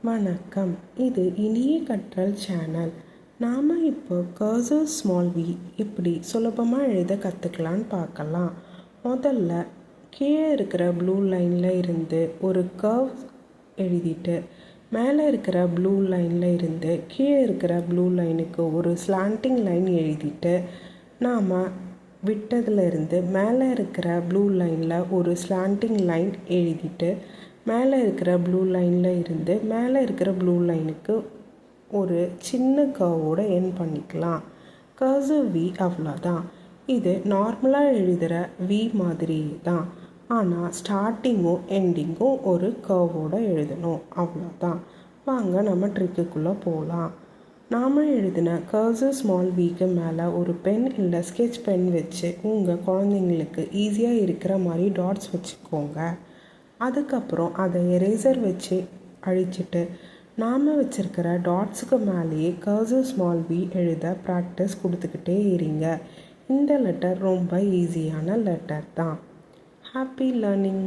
வணக்கம். இது இனிய கற்றல் சேனல். நாம் இப்போ கர்சர் ஸ்மால் வி இப்படி சுலபமாக எழுத கற்றுக்கலான்னு பார்க்கலாம். முதல்ல கீழே இருக்கிற ப்ளூ லைனில் இருந்து ஒரு கர்வ் எழுதிட்டு மேலே இருக்கிற ப்ளூ லைனில் இருந்து கீழே இருக்கிற ப்ளூ லைனுக்கு ஒரு ஸ்லாண்டிங் லைன் எழுதிட்டு நாம் விட்டதுலேருந்து மேலே இருக்கிற ப்ளூ லைனில் ஒரு ஸ்லாண்டிங் லைன் எழுதிட்டு மேலே இருக்கிற ப்ளூ லைனில் இருந்து மேலே இருக்கிற ப்ளூ லைனுக்கு ஒரு சின்ன கர்வோட எண்ட் பண்ணிக்கலாம். கர்சர் வி அவ்வளோதான். இது நார்மலாக எழுதுகிற வி மாதிரியே தான். ஆனால் ஸ்டார்டிங்கும் எண்டிங்கும் ஒரு கர்வோட எழுதணும், அவ்வளோதான். வாங்க நம்ம ட்ரிக்குக்குள்ளே போகலாம். நாம் எழுதின கர்சர் ஸ்மால் விக்கு மேலே ஒரு பென் இல்லை ஸ்கெட்ச் பென் வச்சு உங்கள் குழந்தைங்களுக்கு ஈஸியாக இருக்கிற மாதிரி டாட்ஸ் வச்சுக்கோங்க. அதுக்கப்புறம் அதை எரேசர் வச்சு அழிச்சிட்டு நாம் வச்சுருக்கிற டாட்ஸுக்கு மேலேயே கர்சர் ஸ்மால் வி எழுத ப்ராக்டிஸ் கொடுத்துக்கிட்டே இருங்க. இந்த லெட்டர் ரொம்ப ஈஸியான லெட்டர் தான். Happy learning.